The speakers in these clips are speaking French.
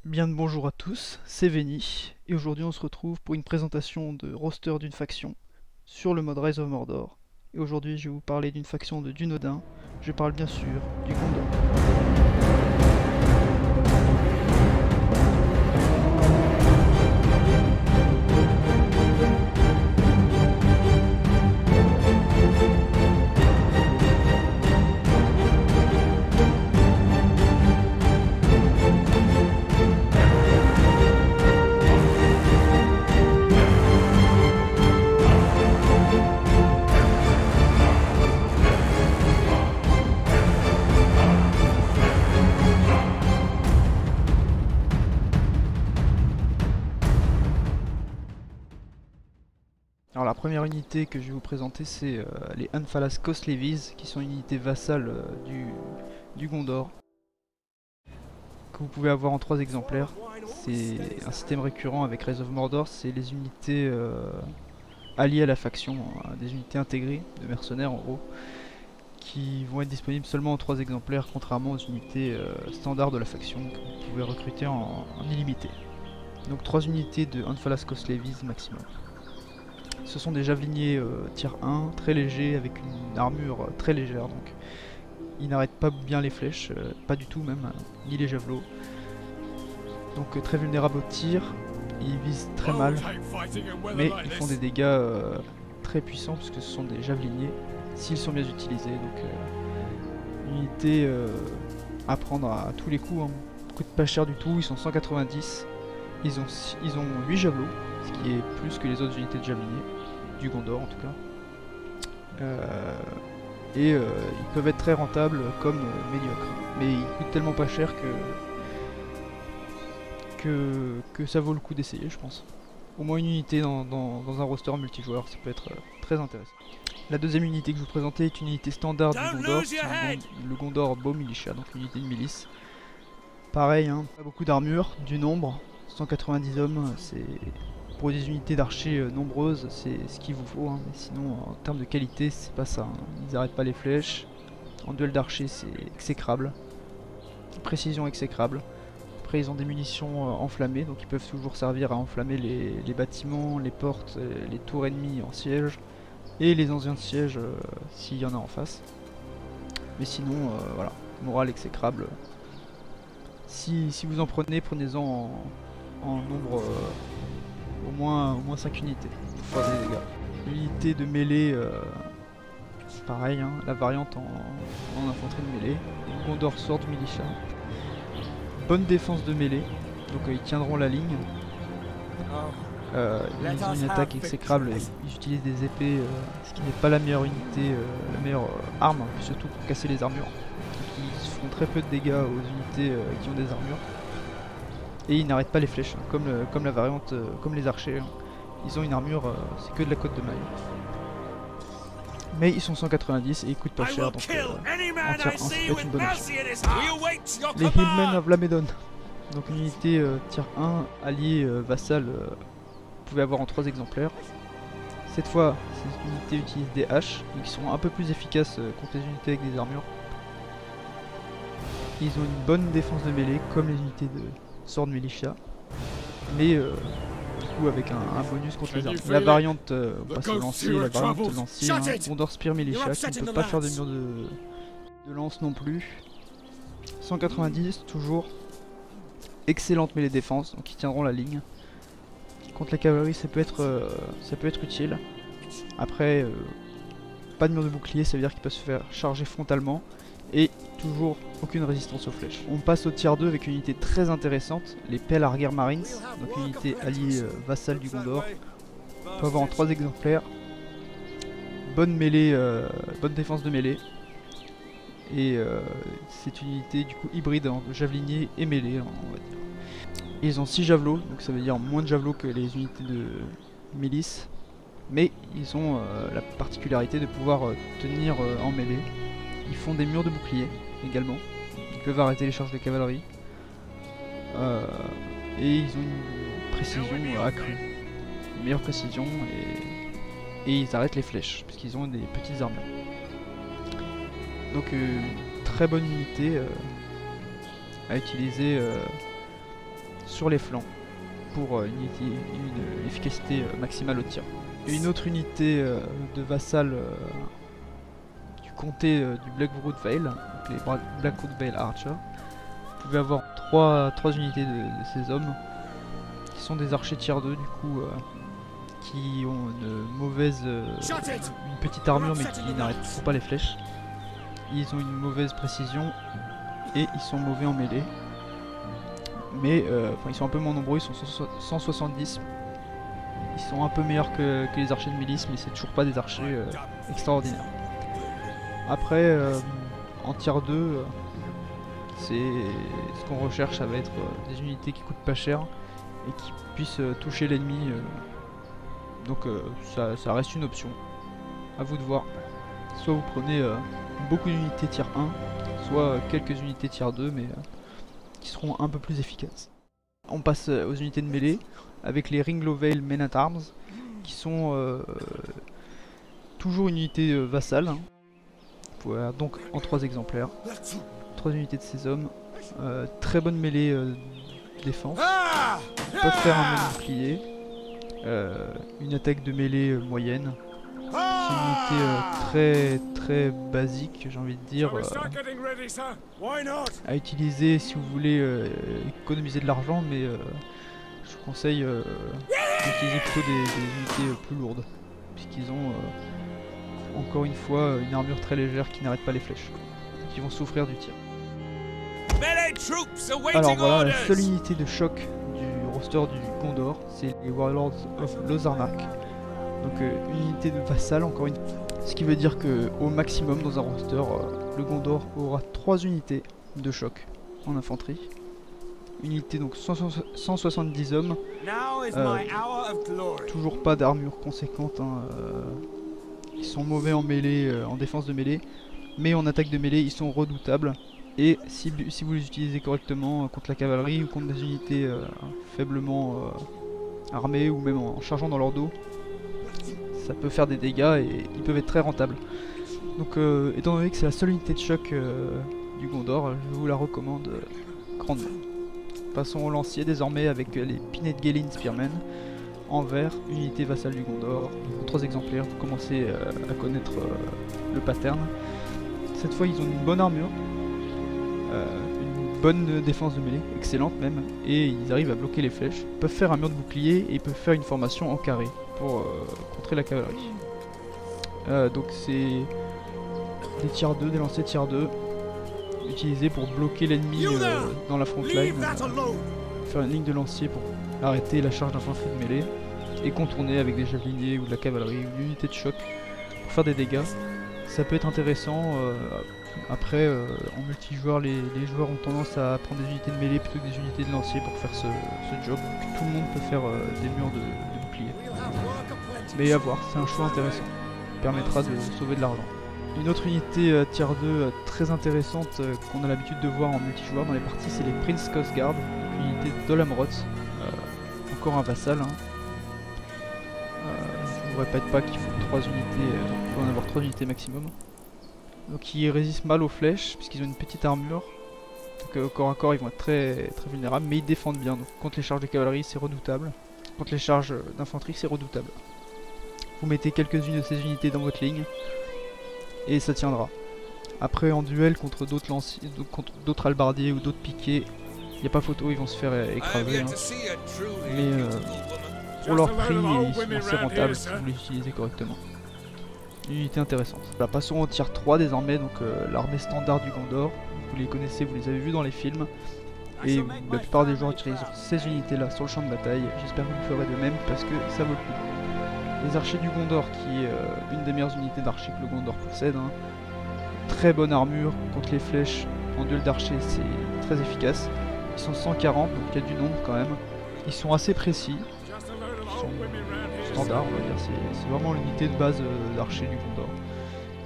Bien le bonjour à tous, c'est Veni, et aujourd'hui on se retrouve pour une présentation de roster d'une faction sur le mode Rise of Mordor. Et aujourd'hui je vais vous parler d'une faction de Dunedain, je parle bien sûr du Gondor. Alors la première unité que je vais vous présenter c'est les Anfalas Koslevis qui sont une unité vassale du Gondor que vous pouvez avoir en 3 exemplaires. C'est un système récurrent avec Rise of Mordor, c'est les unités alliées à la faction, des unités intégrées de mercenaires en gros, qui vont être disponibles seulement en 3 exemplaires contrairement aux unités standards de la faction que vous pouvez recruter en illimité. Donc 3 unités de Anfalas Koslevis maximum. Ce sont des javeliniers tier 1, très légers, avec une armure très légère, donc ils n'arrêtent pas bien les flèches, pas du tout même, ni les javelots. Donc très vulnérables au tir, ils visent très mal, mais ils font des dégâts très puissants, parce que ce sont des javeliniers, s'ils sont bien utilisés. Donc une unité à prendre à tous les coups, hein. Coûte pas cher du tout, ils sont 190, ils ont 8 javelots, ce qui est plus que les autres unités de javeliniers, du Gondor en tout cas. Ils peuvent être très rentables comme médiocres. Mais ils coûtent tellement pas cher que ça vaut le coup d'essayer, je pense. Au moins une unité dans un roster multijoueur, ça peut être très intéressant. La deuxième unité que je vous présentais est une unité standard du Gondor, c'est le Gondor Bow Militia, donc une unité de milice. Pareil, hein, pas beaucoup d'armure, du nombre, 190 hommes, c'est pour des unités d'archers nombreuses, c'est ce qu'il vous faut, hein. Mais sinon en termes de qualité c'est pas ça, hein. Ils n'arrêtent pas les flèches, en duel d'archers c'est exécrable, précision exécrable. Après ils ont des munitions enflammées, donc ils peuvent toujours servir à enflammer les bâtiments, les portes, les tours ennemies en siège, et les anciens sièges s'il y en a en face. Mais sinon voilà, morale exécrable. Si vous en prenez, prenez-en en nombre au moins 5 unités pour faire des dégâts. L'unité de mêlée, pareil, hein, la variante en infanterie de mêlée. Gondor Sword Militia. Bonne défense de mêlée, donc ils tiendront la ligne. Ils ont une attaque exécrable, ils utilisent des épées, ce qui n'est pas la meilleure unité, la meilleure arme, surtout pour casser les armures. Donc, ils font très peu de dégâts aux unités qui ont des armures. Et ils n'arrêtent pas les flèches, hein, comme la variante, comme les archers. Hein. Ils ont une armure, c'est que de la côte de maille. Mais ils sont 190 et ils coûtent pas cher, donc en tier 1 ça peut être une bonne option. Les Hillmen of Lamedon. Donc une unité tier 1 alliée vassale, vous pouvez avoir en 3 exemplaires. Cette fois, ces unités utilisent des haches, donc ils seront un peu plus efficaces contre les unités avec des armures. Ils ont une bonne défense de mêlée, comme les unités de Sword Militia, mais du coup avec un bonus contre les armes. La variante, on passe au lancier, la variante lancier, hein, Gondor Spear Militia, qui ne peut pas faire de mur de lance non plus. 190 toujours, excellente mêlée défense, donc ils tiendront la ligne. Contre la cavalerie ça peut être utile. Après, pas de mur de bouclier, ça veut dire qu'il peut se faire charger frontalement. Et toujours aucune résistance aux flèches. On passe au tier 2 avec une unité très intéressante, les Pelargir Marines, donc une unité alliée vassale du Gondor. On peut avoir en 3 exemplaires. Bonne mêlée, bonne défense de mêlée. Et c'est une unité du coup hybride entre javelinier et mêlée, on va dire. Ils ont 6 javelots, donc ça veut dire moins de javelots que les unités de milice. Mais ils ont la particularité de pouvoir tenir en mêlée. Ils font des murs de bouclier également. Ils peuvent arrêter les charges de cavalerie. Et ils ont une précision accrue. Une meilleure précision et ils arrêtent les flèches parce qu'ils ont des petites armures. Donc très bonne unité à utiliser sur les flancs pour une efficacité maximale au tir. Et une autre unité de vassal du comté du Blackwood Vale, donc les Blackwood Vale Archers. Vous pouvez avoir 3 unités de ces hommes qui sont des archers tier 2 du coup, qui ont une petite armure mais qui n'arrêtent pas les flèches. Ils ont une mauvaise précision et ils sont mauvais en mêlée. Mais ils sont un peu moins nombreux, ils sont 170. Ils sont un peu meilleurs que les archers de milice, mais c'est toujours pas des archers extraordinaires. Après, en tier 2, ce qu'on recherche, ça va être des unités qui coûtent pas cher et qui puissent toucher l'ennemi. Donc ça reste une option. À vous de voir. Soit vous prenez beaucoup d'unités tier 1, soit quelques unités tier 2, mais qui seront un peu plus efficaces. On passe aux unités de mêlée avec les Ringlow Vale Men at Arms, qui sont toujours une unité vassale. Hein. Vous pouvez avoir donc en 3 exemplaires. 3 unités de ces hommes. Très bonne mêlée défense. Ils peuvent faire un bouclier. Une attaque de mêlée moyenne. C'est une unité très basique, j'ai envie de dire, à utiliser si vous voulez économiser de l'argent, mais je vous conseille d'utiliser plutôt des unités plus lourdes, puisqu'ils ont encore une fois une armure très légère qui n'arrête pas les flèches, qui vont souffrir du tir. Alors voilà, la seule unité de choc du roster du Gondor, c'est les Warlords of Lozarnak. Donc une unité de vassal, encore une fois. Ce qui veut dire que au maximum dans un roster, le Gondor aura 3 unités de choc en infanterie. Une unité donc 170 hommes. Toujours pas d'armure conséquente. Hein, ils sont mauvais en mêlée, en défense de mêlée. Mais en attaque de mêlée, ils sont redoutables. Et si vous les utilisez correctement contre la cavalerie ou contre des unités faiblement armées ou même en chargeant dans leur dos, ça peut faire des dégâts et ils peuvent être très rentables. Donc étant donné que c'est la seule unité de choc du Gondor, je vous la recommande grandement. Passons au lancier désormais avec les Pinet Gellin Spearmen en vert, unité vassale du Gondor. 3 exemplaires, vous commencez à connaître le pattern. Cette fois ils ont une bonne armure, une bonne défense de mêlée, excellente même, et ils arrivent à bloquer les flèches. Ils peuvent faire un mur de bouclier et ils peuvent faire une formation en carré pour contrer la cavalerie. Donc c'est des tiers 2, des lanciers tiers 2 utilisés pour bloquer l'ennemi dans la front line, faire une ligne de lancier pour arrêter la charge d'infanterie de mêlée et contourner avec des javeliniers ou de la cavalerie ou une unité de choc pour faire des dégâts. Ça peut être intéressant. Après en multijoueur, les joueurs ont tendance à prendre des unités de mêlée plutôt que des unités de lancier pour faire ce job. Tout le monde peut faire des murs de bouclier. Mais à voir, c'est un choix intéressant. Il permettra de sauver de l'argent. Une autre unité tier 2 très intéressante qu'on a l'habitude de voir en multijoueur dans les parties, c'est les Prince Coast Guard, une unité de Dolamroth, encore un vassal. Hein. Je ne vous répète pas qu'il faut 3 unités, il faut en avoir 3 unités maximum. Donc ils résistent mal aux flèches puisqu'ils ont une petite armure. Donc au corps à corps ils vont être très vulnérables, mais ils défendent bien. Donc contre les charges de cavalerie c'est redoutable, contre les charges d'infanterie c'est redoutable. Vous mettez quelques-unes de ces unités dans votre ligne et ça tiendra. Après en duel contre d'autres lanciers, contre d'autres halbardiers ou d'autres piquets, il n'y a pas photo, ils vont se faire écraser. Hein. Mais pour leur prix, ils sont assez rentables si vous les utilisez correctement. Une unité intéressante. Voilà, passons au tier 3 désormais, donc l'armée standard du Gondor. Vous les connaissez, vous les avez vus dans les films. Et la plupart des joueurs utilisent ces unités là sur le champ de bataille. J'espère que vous ferez de même parce que ça vaut le coup. Les archers du Gondor, qui est une des meilleures unités d'archers que le Gondor possède. Hein. Très bonne armure contre les flèches en duel d'archers, c'est très efficace. Ils sont 140, donc il y a du nombre quand même. Ils sont assez précis. Ils sont standards, on va dire. C'est vraiment l'unité de base d'archers du Gondor.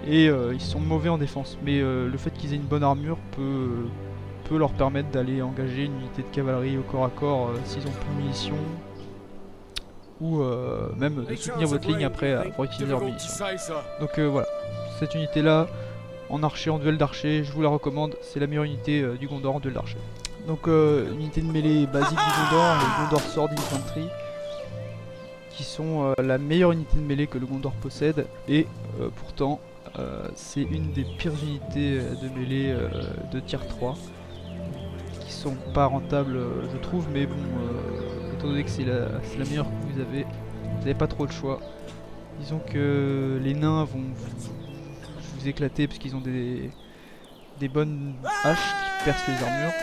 Et ils sont mauvais en défense. Mais le fait qu'ils aient une bonne armure peut leur permettre d'aller engager une unité de cavalerie au corps à corps s'ils ont plus de munitions. Ou même de soutenir votre ligne après avoir utilisé leurs munitions. Donc voilà, cette unité là, en archer, en duel d'archer, je vous la recommande, c'est la meilleure unité du Gondor en duel d'archer. Donc unité de mêlée basique du Gondor, les Gondor Sword Infantry, qui sont la meilleure unité de mêlée que le Gondor possède, et pourtant c'est une des pires unités de mêlée de tier 3, qui sont pas rentables je trouve, mais bon, étant donné que c'est la meilleure que vous avez pas trop le choix. Disons que les nains vont vous éclater parce qu'ils ont des bonnes haches qui percent les armures.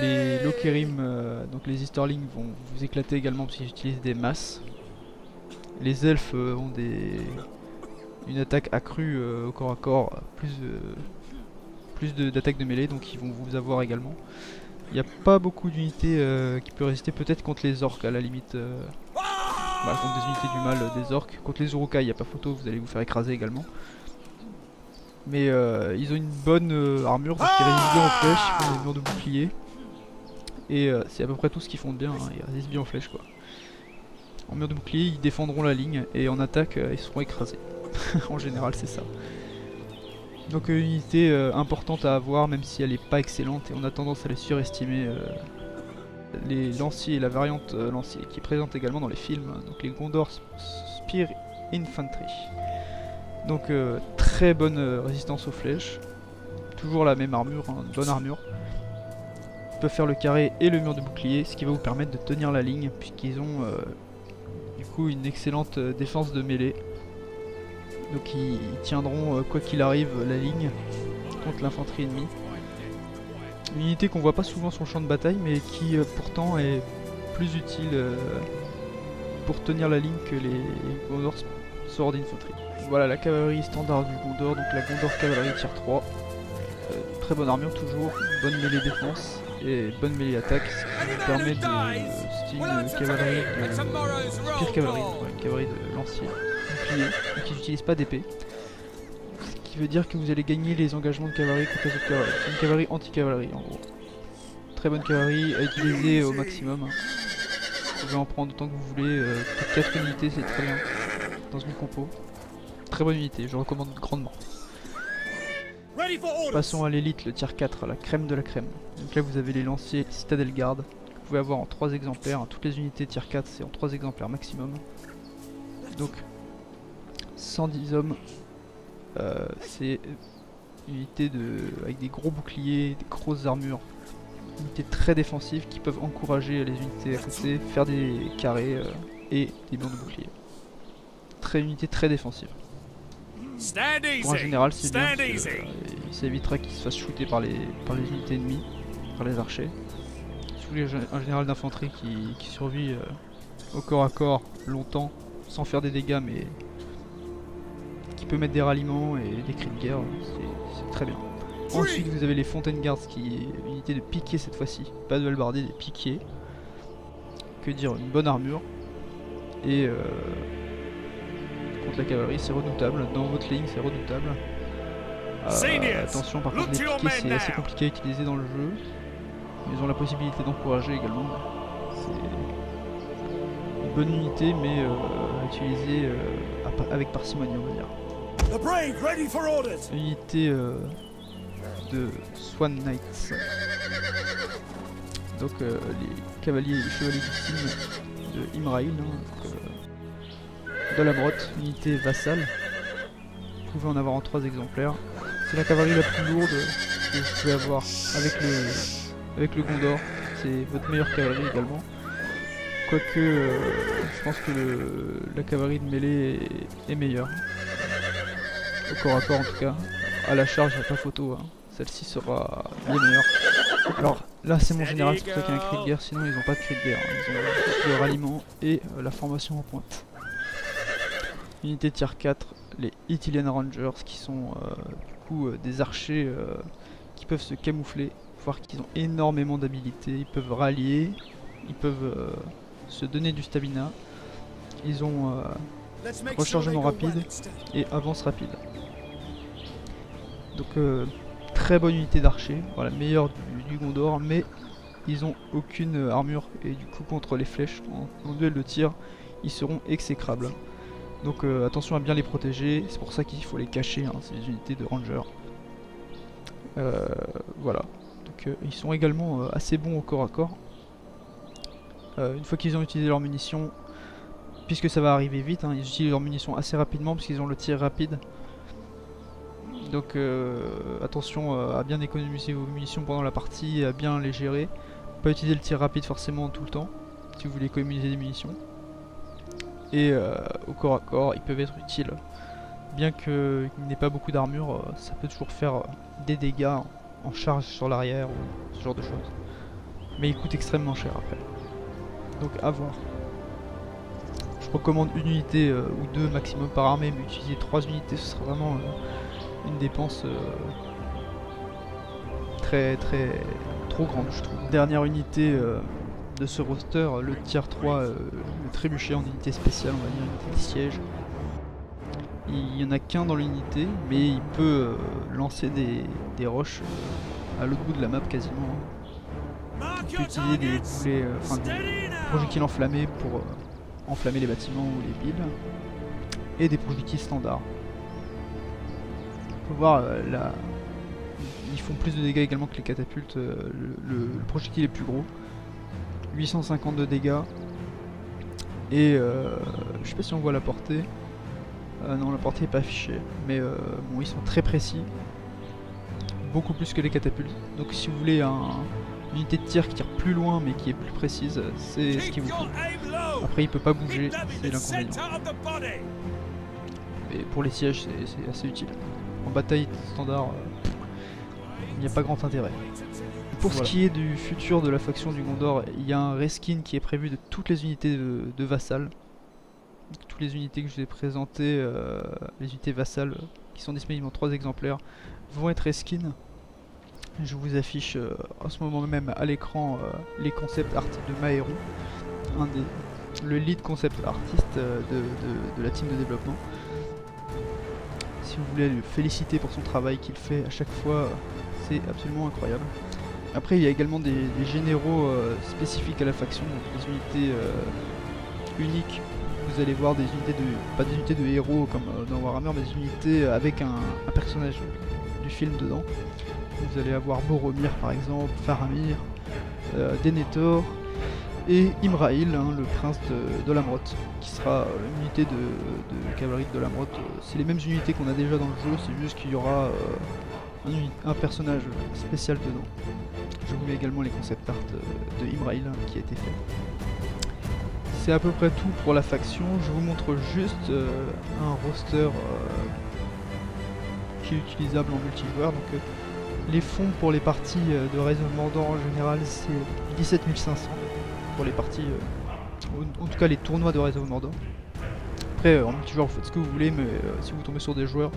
Les Lokerim, donc les Easterlings, vont vous éclater également parce qu'ils utilisent des masses. Les elfes ont une attaque accrue au corps à corps, plus d'attaques de mêlée, donc ils vont vous avoir également. Il n'y a pas beaucoup d'unités qui peuvent résister, peut-être contre les orques à la limite. Contre des unités du mal des orques. Contre les Urukai, il n'y a pas photo, vous allez vous faire écraser également. Mais ils ont une bonne armure, donc ils résistent bien aux flèches, ils font des murs de bouclier. Et c'est à peu près tout ce qu'ils font de bien, hein. Ils résistent bien aux flèches quoi. En mur de bouclier, ils défendront la ligne, et en attaque, ils seront écrasés. En général, c'est ça. Donc une unité importante à avoir, même si elle n'est pas excellente, et on a tendance à les surestimer. Les lanciers et la variante lancier qui est présente également dans les films, donc les Gondor Spear Infantry. Donc très bonne résistance aux flèches, toujours la même armure, hein, bonne armure. Ils peuvent faire le carré et le mur de bouclier, ce qui va vous permettre de tenir la ligne, puisqu'ils ont du coup une excellente défense de mêlée. Donc ils tiendront quoi qu'il arrive la ligne contre l'infanterie ennemie. Une unité qu'on voit pas souvent sur le champ de bataille, mais qui pourtant est plus utile pour tenir la ligne que les Gondor Sword Infantry. Voilà la cavalerie standard du Gondor, donc la Gondor cavalerie tier 3. Très bonne armure toujours, bonne mêlée défense et bonne mêlée attaque, ce qui vous permet de style cavalerie de spear cavalerie, une cavalerie de lancier, bouclier, et qui n'utilise pas d'épée. Ce qui veut dire que vous allez gagner les engagements de cavalerie contre les autres cavaleries. C'est une cavalerie anti-cavalerie en gros. Très bonne cavalerie à utiliser au maximum. Vous pouvez en prendre autant que vous voulez. 4 unités c'est très bien dans une compo. Très bonne unité, je recommande grandement. Passons à l'élite, le tier 4, la crème de la crème. Donc là vous avez les lanciers Citadel Guard. Que vous pouvez avoir en 3 exemplaires. Toutes les unités tier 4 c'est en 3 exemplaires maximum. Donc 110 hommes. C'est une unité avec des gros boucliers, des grosses armures, une unité très défensive qui peuvent encourager les unités à côté, faire des carrés et des murs de bouclier. Une unité très défensive. Pour un général c'est bien, ça évitera qu'il se fasse shooter par les unités ennemies, par les archers. Surtout un général d'infanterie qui survit au corps à corps longtemps sans faire des dégâts, mais qui peut mettre des ralliements et des cris de guerre, c'est très bien. Ensuite vous avez les Fontaine Guards, qui est une unité de piquier cette fois-ci, pas de hallebardier, des piquiers. Que dire, une bonne armure. Et contre la cavalerie c'est redoutable, dans votre ligne c'est redoutable. Attention par contre les piquets c'est assez compliqué à utiliser dans le jeu. Ils ont la possibilité d'encourager également. C'est une bonne unité mais à utiliser avec parcimonie on va dire. Unité de Swan Knights. Donc les cavaliers et chevaliers du cygne de Imrail, de la Brotte, unité vassale. Vous pouvez en avoir en 3 exemplaires. C'est la cavalerie la plus lourde que vous pouvez avoir avec le Gondor. C'est votre meilleure cavalerie également. Quoique je pense que la cavalerie de mêlée est meilleure. Au corps à corps en tout cas. À la charge, il n'y a pas photo. Hein. Celle-ci sera bien meilleure. Alors là c'est mon général, c'est pour ça qu'il y a un cri de guerre, sinon ils n'ont pas de cri de guerre. Hein. Ils ont juste le ralliement et la formation en pointe. Unité tier 4, les Ithilien Rangers qui sont du coup des archers qui peuvent se camoufler, voir qu'ils ont énormément d'habilité, ils peuvent rallier, ils peuvent se donner du stamina, ils ont rechargement rapide et avance rapide. Donc très bonne unité d'archers, voilà, meilleure du Gondor, mais ils ont aucune armure et du coup contre les flèches en duel de tir ils seront exécrables. Donc attention à bien les protéger, c'est pour ça qu'il faut les cacher, hein, c'est des unités de ranger. Voilà, Donc ils sont également assez bons au corps à corps. Une fois qu'ils ont utilisé leurs munitions, puisque ça va arriver vite, hein, ils utilisent leurs munitions assez rapidement parce qu'ils ont le tir rapide. Donc attention à bien économiser vos munitions pendant la partie et à bien les gérer. Pas utiliser le tir rapide forcément tout le temps si vous voulez économiser des munitions. Et au corps à corps, ils peuvent être utiles. Bien qu'il n'ait pas beaucoup d'armure, ça peut toujours faire des dégâts en charge sur l'arrière ou ce genre de choses. Mais il coûte extrêmement cher après. Donc à voir. Je recommande une unité ou deux maximum par armée, mais utiliser 3 unités ce sera vraiment une dépense trop grande je trouve. Dernière unité de ce roster, le tier 3, le trébuchet en unité spéciale, on va dire unité de siège. Il n'y en a qu'un dans l'unité, mais il peut lancer des roches à l'autre bout de la map quasiment. Il peut utiliser des boulets, des projectiles enflammés pour enflammer les bâtiments ou les villes, et des projectiles standards. On peut voir ils font plus de dégâts également que les catapultes. Le projectile est plus gros, 850 de dégâts, et je sais pas si on voit la portée. Non, la portée n'est pas affichée, mais bon, ils sont très précis, beaucoup plus que les catapultes. Donc si vous voulez une unité de tir qui tire plus loin mais qui est plus précise, c'est ce qu'il vous faut. Après il peut pas bouger, c'est l'inconvénient. Mais pour les sièges c'est assez utile. En bataille standard, il n'y a pas grand intérêt. Pour ce qui est du futur de la faction du Gondor, il y a un reskin qui est prévu de toutes les unités de vassal. Toutes les unités que je vous ai présentées, les unités vassales qui sont disponibles en 3 exemplaires, vont être reskin. Je vous affiche en ce moment même à l'écran les concept art de Maero, le lead concept artiste de la team de développement. Si vous voulez le féliciter pour son travail qu'il fait à chaque fois, c'est absolument incroyable. Après il y a également des généraux spécifiques à la faction, donc des unités uniques. Vous allez voir des unités pas des unités de héros comme dans Warhammer, mais des unités avec un personnage du film dedans. Vous allez avoir Boromir par exemple, Faramir, Denethor et Imrahil, le prince de Dolamrot, qui sera une unité de cavalerie de Dolamrot. C'est les mêmes unités qu'on a déjà dans le jeu, c'est juste qu'il y aura un personnage spécial dedans. Je vous mets également les concept art de Imrahil qui a été fait. C'est à peu près tout pour la faction. Je vous montre juste un roster qui est utilisable en multijoueur. Donc, les fonds pour les parties de Rise of Mordor en général, c'est 17 500 pour les parties, en tout cas les tournois de Rise of Mordor. Après en multijoueur vous faites ce que vous voulez, mais si vous tombez sur des joueurs,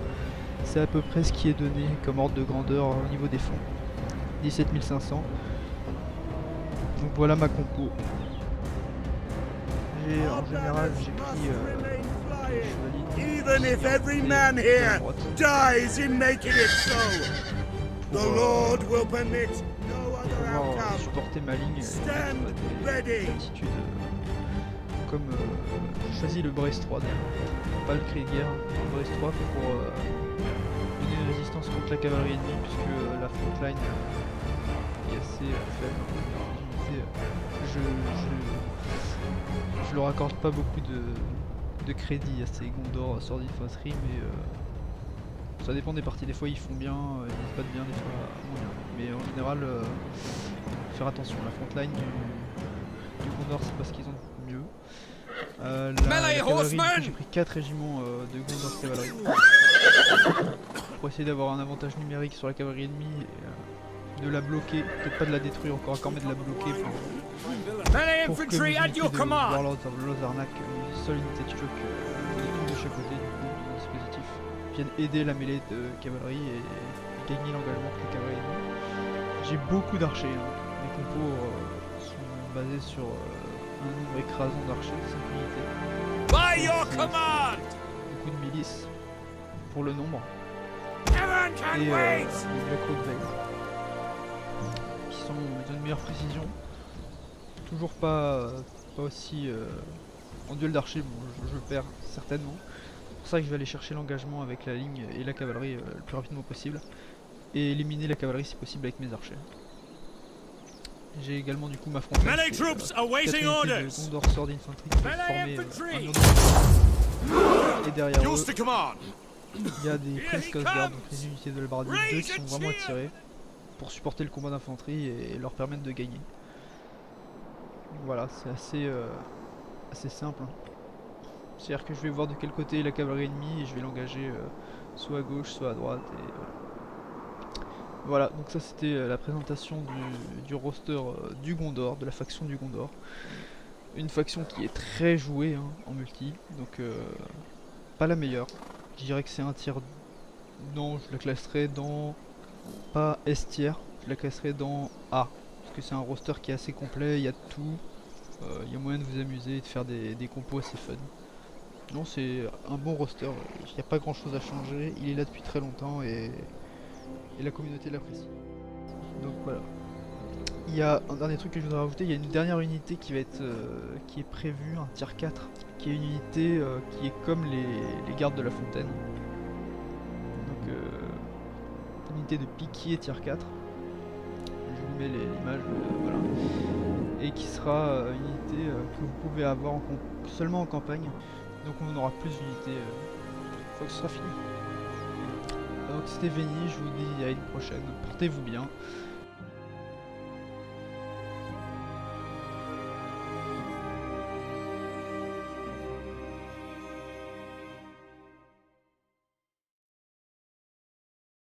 c'est à peu près ce qui est donné comme ordre de grandeur au niveau des fonds. 17 500. Donc voilà ma compo. En général j'ai pris Even if every man here dies in making it so, the Lord will permit no other outcome. Supporter ma ligne Stand ready. Comme j'ai choisi le Brace 3 pas le cri de guerre, le Brace 3 pour donner une résistance contre la cavalerie ennemie, puisque la frontline est assez faible. Je leur accorde pas beaucoup de crédit à ces Gondor Sword Infantry, mais ça dépend des parties. Des fois ils font bien, ils se battent bien, des fois moins bien. Mais en général, faire attention. La frontline du Gondor, c'est pas ce qu'ils ont de mieux. La cavalerie, j'ai pris 4 régiments de Gondor cavalerie pour essayer d'avoir un avantage numérique sur la cavalerie ennemie et de la bloquer, peut-être pas de la détruire encore à corps, mais de la bloquer pour que les unités de Warlords of Lothar-Nak, une seule unité de choc de chaque côté du dispositif, viennent aider la mêlée de cavalerie et gagner l'engagement contre la cavalerie ennemie. J'ai beaucoup d'archers, les compos sont basés sur un nombre écrasant d'archers, 5 unités. By your command! Beaucoup de milices pour le nombre. Et les Blackwood Veil, qui sont d'une meilleure précision. Toujours pas aussi en duel d'archer, bon, je perds certainement. C'est pour ça que je vais aller chercher l'engagement avec la ligne et la cavalerie le plus rapidement possible. Et éliminer la cavalerie si possible avec mes archers. J'ai également du coup ma frontale. Melee troops awaiting orders. De Gondor Sword Infantry qui va former un mur de... Et derrière eux, il y a des Prince Coast Guard, donc les unités de l'Albardier 2 qui sont vraiment attirées pour supporter le combat d'infanterie et leur permettre de gagner. Donc voilà, c'est assez simple. Hein. C'est-à-dire que je vais voir de quel côté est la cavalerie ennemie et je vais l'engager soit à gauche, soit à droite. Et, voilà, donc ça c'était la présentation du roster du Gondor, de la faction du Gondor. Une faction qui est très jouée hein, en multi, donc pas la meilleure. Je dirais que c'est un tiers. Non, je la classerais dans pas S tiers, je la classerais dans A. Parce que c'est un roster qui est assez complet, il y a de tout. Il y a moyen de vous amuser et de faire des compos assez fun. Non, c'est un bon roster, il n'y a pas grand chose à changer, il est là depuis très longtemps et la communauté l'apprécie. Donc voilà. Il y a un dernier truc que je voudrais rajouter, il y a une dernière unité qui va être qui est prévue, un tier 4, qui est une unité qui est comme les gardes de la fontaine. Donc une unité de piquier tier 4. Je vous mets l'image, voilà. Et qui sera une unité que vous pouvez avoir seulement en campagne. Donc on aura plus d'unités une fois que ce sera fini. Donc c'était Veni, je vous dis à une prochaine. Portez-vous bien.